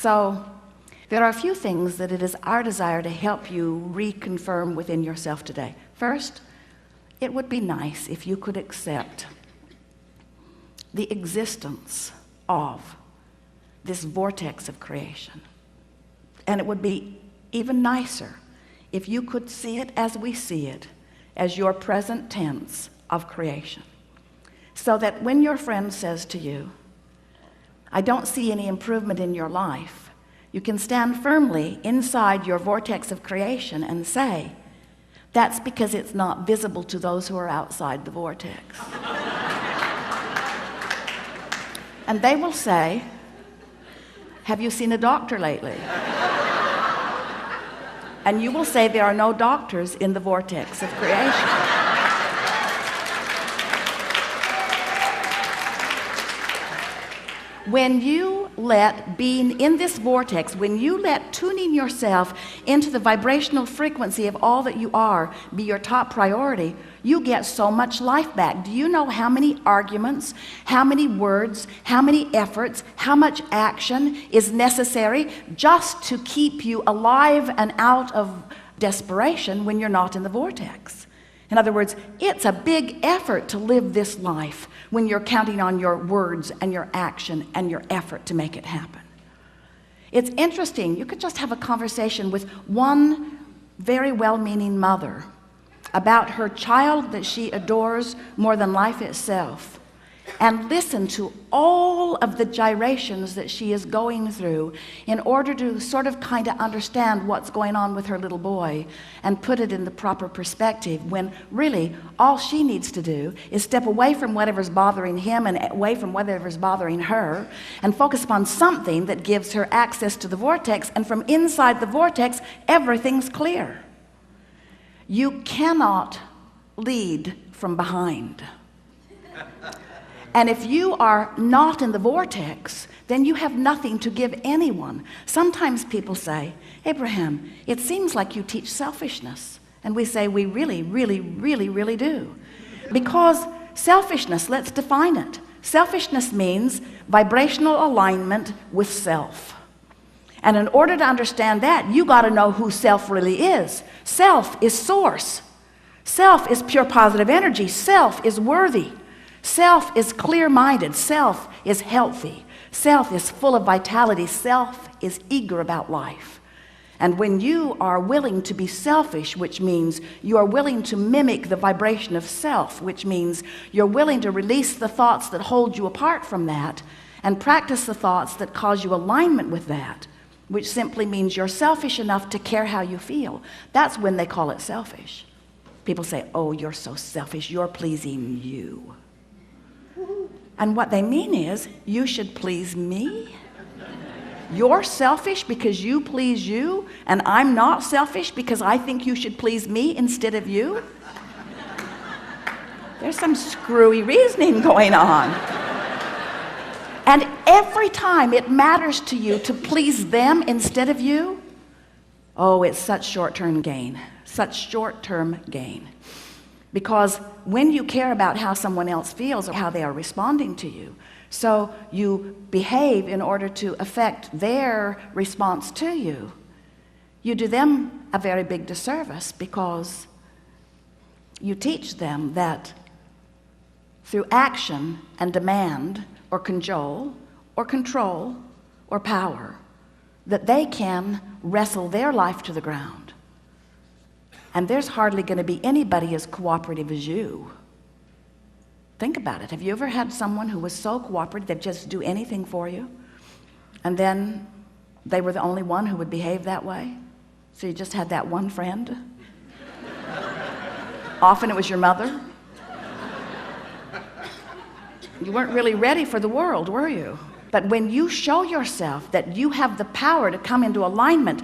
So there are a few things that it is our desire to help you reconfirm within yourself today. First, it would be nice if you could accept the existence of this vortex of creation. And it would be even nicer if you could see it as we see it, as your present tense of creation. So that when your friend says to you, I don't see any improvement in your life, you can stand firmly inside your vortex of creation and say, that's because it's not visible to those who are outside the vortex. And they will say, have you seen a doctor lately? And you will say there are no doctors in the vortex of creation. When you let being in this vortex, when you let tuning yourself into the vibrational frequency of all that you are be your top priority, you get so much life back. Do you know how many arguments, how many words, how many efforts, how much action is necessary just to keep you alive and out of desperation when you're not in the vortex? In other words, it's a big effort to live this life when you're counting on your words and your action and your effort to make it happen. It's interesting. You could just have a conversation with one very well-meaning mother about her child that she adores more than life itself, and listen to all of the gyrations that she is going through in order to sort of kind of understand what's going on with her little boy and put it in the proper perspective, when really all she needs to do is step away from whatever's bothering him and away from whatever's bothering her and focus upon something that gives her access to the vortex, and from inside the vortex everything's clear. You cannot lead from behind. And if you are not in the vortex, then you have nothing to give anyone. Sometimes people say, Abraham, it seems like you teach selfishness. And we say, we really, really, really, really do. Because selfishness, let's define it. Selfishness means vibrational alignment with self. And in order to understand that, you got to know who self really is. Self is source. Self is pure positive energy. Self is worthy. Self is clear-minded. Self is healthy. Self is full of vitality. Self is eager about life. And when you are willing to be selfish, which means you are willing to mimic the vibration of self, which means you're willing to release the thoughts that hold you apart from that and practice the thoughts that cause you alignment with that, which simply means you're selfish enough to care how you feel. That's when they call it selfish. People say, oh, you're so selfish, you're pleasing you. And what they mean is, you should please me? You're selfish because you please you, and I'm not selfish because I think you should please me instead of you? There's some screwy reasoning going on. And every time it matters to you to please them instead of you, oh, it's such short-term gain, such short-term gain. Because when you care about how someone else feels or how they are responding to you, so you behave in order to affect their response to you, you do them a very big disservice, because you teach them that through action and demand or cajole or control or power, that they can wrestle their life to the ground. And there's hardly going to be anybody as cooperative as you. Think about it. Have you ever had someone who was so cooperative they'd just do anything for you, and then they were the only one who would behave that way? So you just had that one friend? Often it was your mother. You weren't really ready for the world, were you? But when you show yourself that you have the power to come into alignment,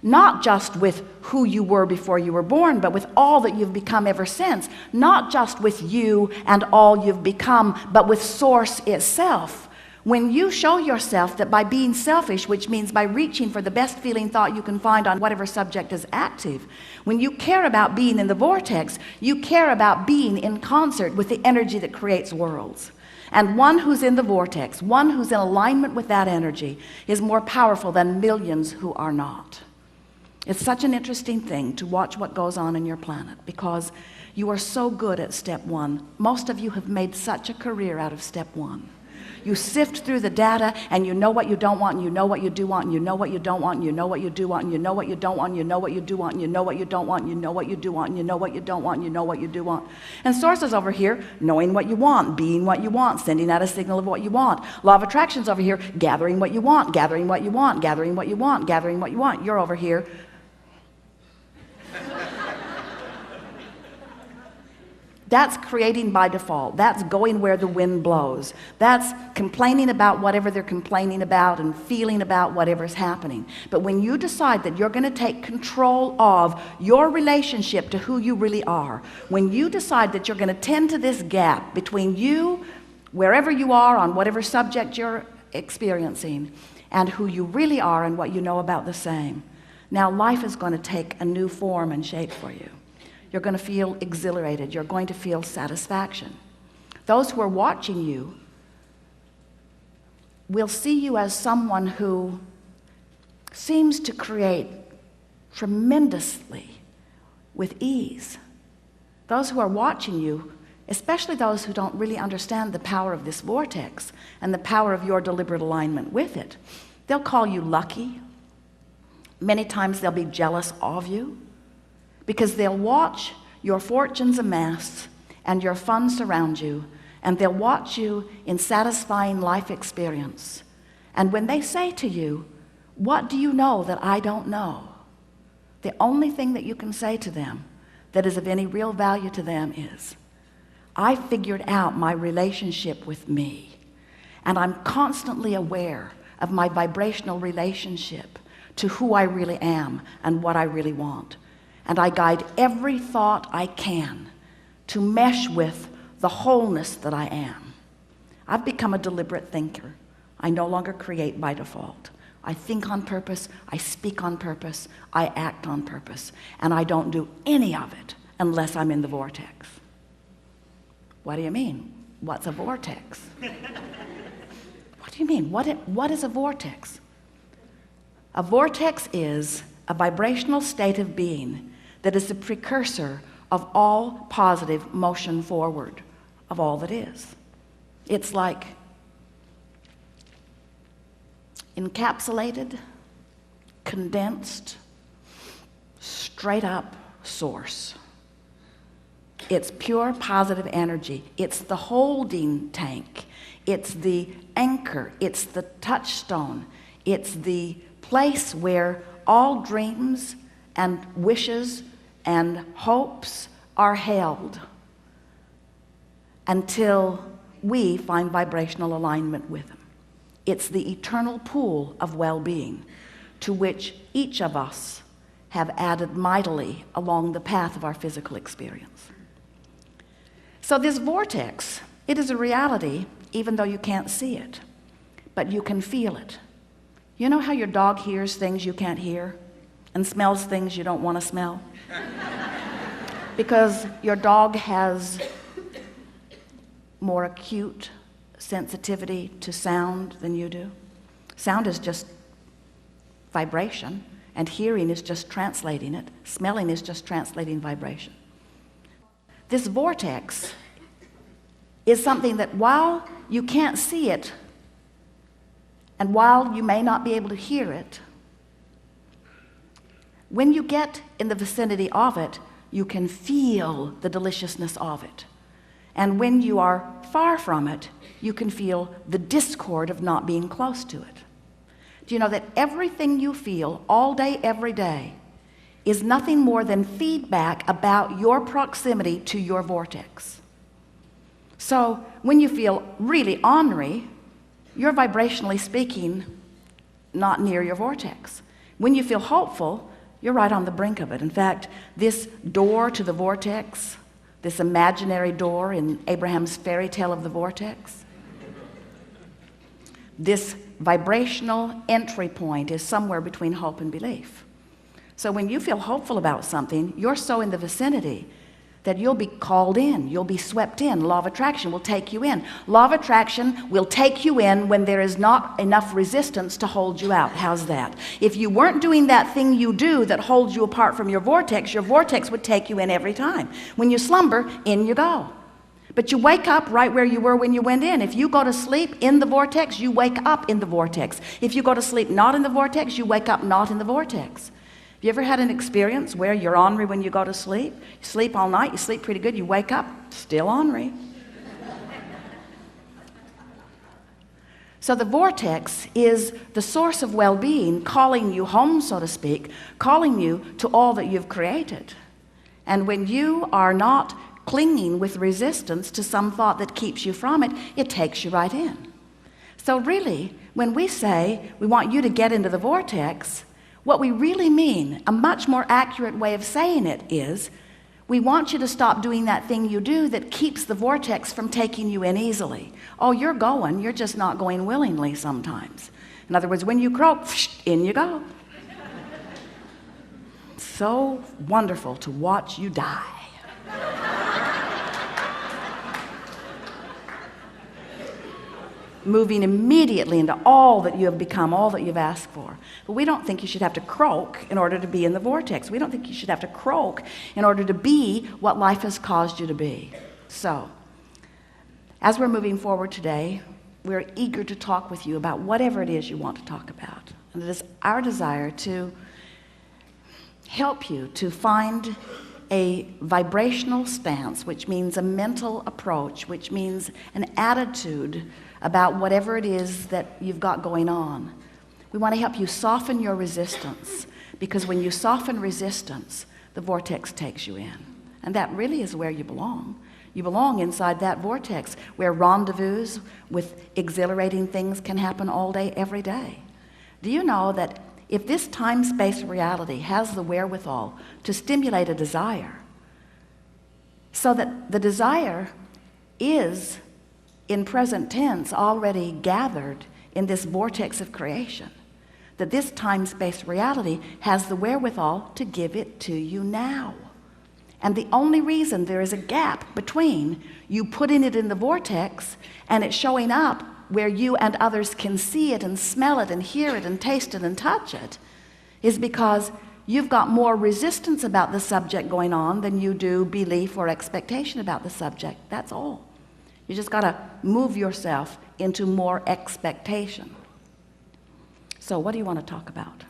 not just with who you were before you were born, but with all that you've become ever since, not just with you and all you've become, but with source itself. When you show yourself that by being selfish, which means by reaching for the best feeling thought you can find on whatever subject is active, when you care about being in the vortex, you care about being in concert with the energy that creates worlds. And one who's in the vortex, one who's in alignment with that energy, is more powerful than millions who are not. It's such an interesting thing to watch what goes on in your planet, because you are so good at step one. Most of you have made such a career out of step one. You sift through the data, and you know what you don't want, and you know what you do want, and you know what you don't want, and you know what you do want, and you know what you don't want, and you know what you do want, and you know what you don't want, and you know what you do want, and you know what you don't want, and you know what you do want. And source is over here, knowing what you want, being what you want, sending out a signal of what you want. Law of attraction's over here, gathering what you want, gathering what you want, gathering what you want, gathering what you want. You're over here. That's creating by default. That's going where the wind blows. That's complaining about whatever they're complaining about and feeling about whatever's happening. But when you decide that you're going to take control of your relationship to who you really are, when you decide that you're going to tend to this gap between you, wherever you are on whatever subject you're experiencing, and who you really are and what you know about the same, now life is going to take a new form and shape for you. You're going to feel exhilarated. You're going to feel satisfaction. Those who are watching you will see you as someone who seems to create tremendously with ease. Those who are watching you, especially those who don't really understand the power of this vortex and the power of your deliberate alignment with it, they'll call you lucky. Many times they'll be jealous of you, because they'll watch your fortunes amass and your funds surround you, and they'll watch you in satisfying life experience. And when they say to you, "What do you know that I don't know?" the only thing that you can say to them that is of any real value to them is, "I figured out my relationship with me, and I'm constantly aware of my vibrational relationship to who I really am and what I really want. And I guide every thought I can to mesh with the wholeness that I am. I've become a deliberate thinker. I no longer create by default. I think on purpose, I speak on purpose, I act on purpose, and I don't do any of it unless I'm in the vortex." What do you mean? What's a vortex? What do you mean? What is a vortex? A vortex is a vibrational state of being that is the precursor of all positive motion forward of all that is. It's like encapsulated, condensed, straight up source. It's pure positive energy. It's the holding tank. It's the anchor. It's the touchstone. It's the place where all dreams and wishes and hopes are held until we find vibrational alignment with them. It's the eternal pool of well-being to which each of us have added mightily along the path of our physical experience. So this vortex, it is a reality even though you can't see it, but you can feel it. You know how your dog hears things you can't hear and smells things you don't want to smell? Because your dog has more acute sensitivity to sound than you do. Sound is just vibration, and hearing is just translating it. Smelling is just translating vibration. This vortex is something that while you can't see it, and while you may not be able to hear it, when you get in the vicinity of it, you can feel the deliciousness of it. And when you are far from it, you can feel the discord of not being close to it. Do you know that everything you feel all day, every day, is nothing more than feedback about your proximity to your vortex? So when you feel really ornery, you're vibrationally speaking not near your vortex. When you feel hopeful, you're right on the brink of it. In fact, this door to the vortex, this imaginary door in Abraham's fairy tale of the vortex, this vibrational entry point is somewhere between hope and belief. So when you feel hopeful about something, you're so in the vicinity that you'll be called in, you'll be swept in. Law of attraction will take you in. Law of attraction will take you in when there is not enough resistance to hold you out. How's that? If you weren't doing that thing you do that holds you apart from your vortex would take you in every time. When you slumber, in you go. But you wake up right where you were when you went in. If you go to sleep in the vortex, you wake up in the vortex. If you go to sleep not in the vortex, you wake up not in the vortex. You ever had an experience where you're ornery when you go to sleep? You sleep all night, you sleep pretty good, you wake up, still ornery. So the vortex is the source of well-being, calling you home, so to speak, calling you to all that you've created. And when you are not clinging with resistance to some thought that keeps you from it, it takes you right in. So really, when we say we want you to get into the vortex, what we really mean, a much more accurate way of saying it is, we want you to stop doing that thing you do that keeps the vortex from taking you in easily. Oh, you're going, you're just not going willingly sometimes. In other words, when you croak, in you go. So wonderful to watch you die. Moving immediately into all that you have become, all that you've asked for. But we don't think you should have to croak in order to be in the vortex. We don't think you should have to croak in order to be what life has caused you to be. So, as we're moving forward today, we're eager to talk with you about whatever it is you want to talk about. And it is our desire to help you to find a vibrational stance, which means a mental approach, which means an attitude about whatever it is that you've got going on. We want to help you soften your resistance, because when you soften resistance, the vortex takes you in. And that really is where you belong. You belong inside that vortex where rendezvous with exhilarating things can happen all day, every day. Do you know that if this time-space reality has the wherewithal to stimulate a desire, so that the desire is in present tense already gathered in this vortex of creation, that this time-space reality has the wherewithal to give it to you now. And the only reason there is a gap between you putting it in the vortex and it showing up where you and others can see it and smell it and hear it and taste it and touch it is because you've got more resistance about the subject going on than you do belief or expectation about the subject. That's all. You just got to move yourself into more expectation. So what do you want to talk about?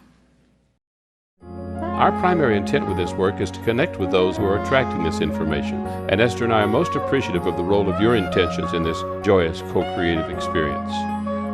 Our primary intent with this work is to connect with those who are attracting this information, and Esther and I are most appreciative of the role of your intentions in this joyous co-creative experience.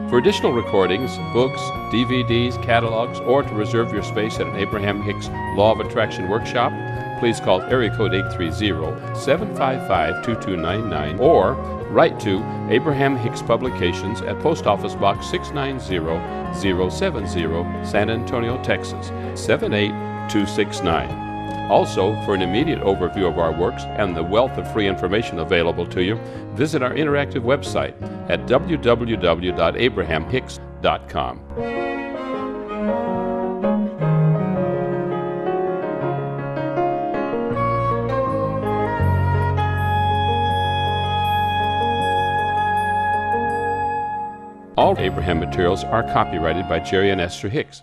For additional recordings, books, DVDs, catalogs, or to reserve your space at an Abraham Hicks Law of Attraction workshop, please call area code 830-755-2299 or write to Abraham Hicks Publications at Post Office Box 690070, San Antonio, Texas 78269. Also, for an immediate overview of our works and the wealth of free information available to you, visit our interactive website at www.abrahamhicks.com. All Abraham materials are copyrighted by Jerry and Esther Hicks.